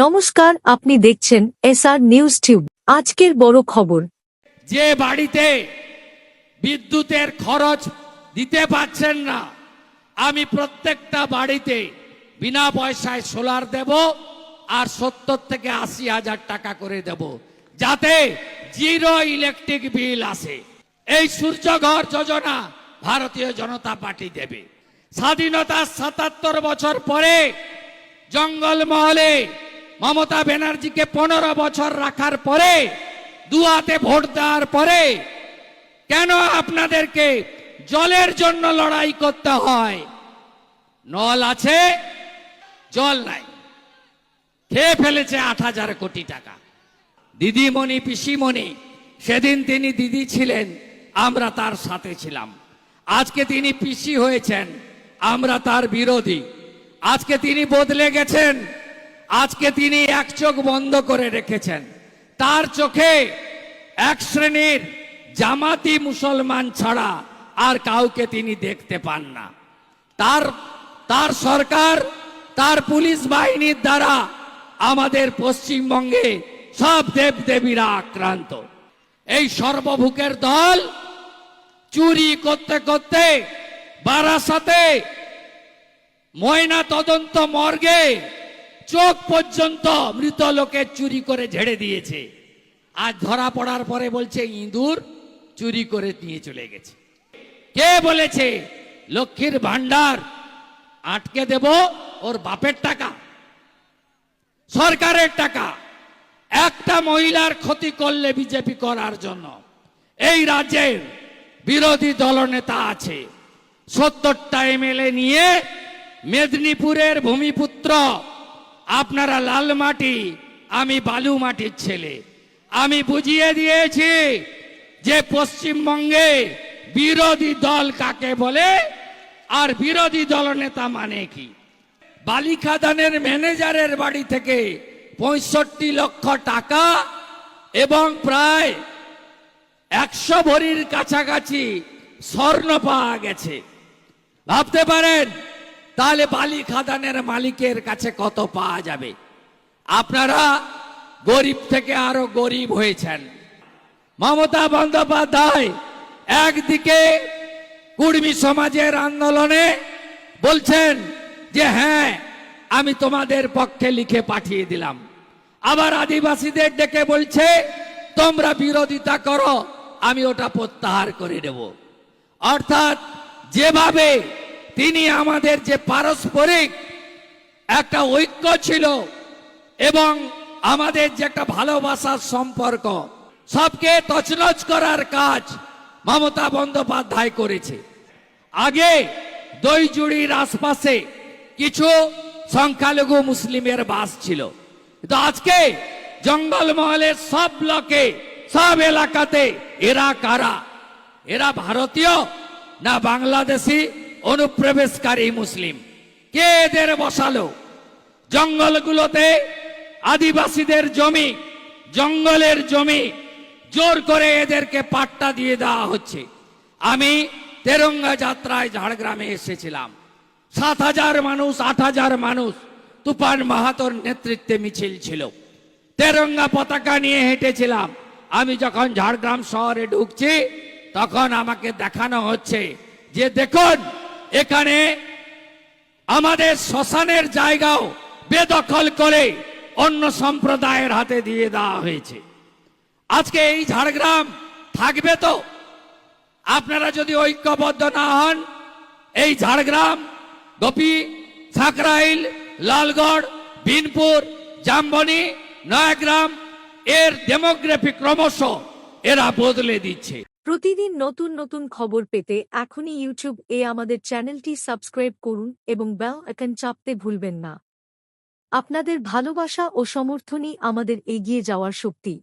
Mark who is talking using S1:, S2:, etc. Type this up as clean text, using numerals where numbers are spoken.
S1: নমস্কার, আপনি দেখছেন এসআর নিউজ টিউব। আজকের বড় খবর,
S2: যে বাড়িতে বিদ্যুতের খরচ দিতে পারছেন না, আমি প্রত্যেকটা বাড়িতে বিনা পয়সায় সোলার দেব আর 70 থেকে 80,000 টাকা করে দেব, যাতে জিরো ইলেকট্রিক বিল আসে। এই সূর্যঘর যোজনা ভারতীয় জনতা পার্টি দেবে। স্বাধীনতার 77 বছর পরে জঙ্গলমহলে মমতা ব্যানার্জিকে 15 বছর রাখার পরে, দুয়াতে ভোট দেওয়ার পরে কেন আপনাদেরকে জলের জন্য লড়াই করতে হয়? নল আছে, জল নাই, খেয়ে ফেলেছে 8,000 কোটি টাকা। দিদিমণি পিসিমণি, সেদিন তিনি দিদি ছিলেন, আমরা তার সাথে ছিলাম। আজকে তিনি পিসি হয়েছেন, আমরা তার বিরোধী। আজকে তিনি বদলে গেছেন, আজকে তিনি এক চোখ বন্ধ করে রেখেছেন। তার চোখে এক শ্রেণীর জামাতি মুসলমান ছাড়া আর কাউকে তিনি দেখতে পান না। তার সরকার, তার পুলিশ বাহিনীর দ্বারা আমাদের পশ্চিমবঙ্গে সব দেবদেবীরা আক্রান্ত। এই সর্বভুকের দল চুরি করতে করতে বারাসাতে ময়না তদন্ত মর্গে চোখ পর্যন্ত মৃত লোকের চুরি করে ঝেড়ে দিয়েছে। আজ ধরা পড়ার পরে বলছে ইঁদুর চুরি করে নিয়ে চলে গেছে। কে বলেছে লক্ষ্মীর ভান্ডার আটকে দেব? ওর বাপের টাকা, সরকারের টাকা। একটা মহিলার ক্ষতি করলে বিজেপি করার জন্য এই রাজ্যের বিরোধী দলনেতা আছে। 70টা এমএলএ নিয়ে মেদিনীপুরের ভূমিপুত্র, আপনারা লাল মাটি, আমি বালু মাটির ছেলে। আমি বুঝিয়ে দিয়েছি যে পশ্চিমবঙ্গে বিরোধী দল কাকে বলে আর বিরোধী দলনেতা মানে কি। বালিখাদানের ম্যানেজারের বাড়ি থেকে 65 লক্ষ টাকা এবং প্রায় 100 ভরির কাছাকাছি স্বর্ণ পাওয়া গেছে। ভাবতে পারেন তাহলে বালিখাদানের মালিকের কাছে কত পাওয়া যাবে? আপনারা গরিব থেকে আরো গরিব হয়েছেন। মমতা বন্দ্যোপাধ্যায় একদিকে কুর্মী সমাজের আন্দোলনে বলছেন যে হ্যাঁ আমি তোমাদের পক্ষে লিখে পাঠিয়ে দিলাম, আবার আদিবাসীদের ডেকে বলছে তোমরা বিরোধিতা করো, আমি ওটা প্রত্যাহার করে দেব। অর্থাৎ যেভাবে তিনি আমাদের যে পারস্পরিক একটা ঐক্য ছিল এবং আমাদের যে একটা ভালোবাসার সম্পর্ক, সবকে তছনছ করার কাজ মমতা বন্দ্যোপাধ্যায় করেছে। আগে দইজুড়ির আশপাশে কিছু সংখ্যালঘু মুসলিমের বাস ছিল, কিন্তু আজকে জঙ্গলমহলের সব ব্লকে, সব এলাকাতে এরা কারা? এরা ভারতীয় না বাংলাদেশি অনুপ্রবেশকারী মুসলিম? কে এদের বসালো? জঙ্গলগুলোতে আদিবাসীদের জমি, জঙ্গলের জমি জোর করে এদেরকে পাট্টা দিয়ে দেওয়া হচ্ছে। আমি তেরঙ্গা যাত্রায় ঝাড়গ্রামে এসেছিলাম। 7,000 মানুষ, 8,000 মানুষ তুফান মাহাতোর নেতৃত্বে মিছিল ছিল। তেরঙ্গা পতাকা নিয়ে হেঁটেছিলাম। আমি যখন ঝাড়গ্রাম শহরে ঢুকছি তখন আমাকে দেখানো হচ্ছে যে দেখুন এখানে আমাদের শ্মশানের জায়গাও বেদখল করে অন্য সম্প্রদায়ের হাতে দিয়ে দেওয়া হয়েছে। আজকে এই ঝাড়গ্রাম থাকবে তো? আপনারা যদি ঐক্যবদ্ধ না হন, এই ঝাড়গ্রাম, গোপী, সাকরাইল, লালগড়, বিনপুর, জামবনি, নয়াগ্রাম এর ডেমোগ্রাফি ক্রমশ এরা বদলে দিচ্ছে।
S1: প্রতিদিন নতুন নতুন খবর পেতে এখনই ইউটিউব আমাদের চ্যানেলটি সাবস্ক্রাইব করুন এবং বেল আইকন চাপতে ভুলবেন না। আপনাদের ভালোবাসা ও সমর্থনই আমাদের এগিয়ে যাওয়ার শক্তি।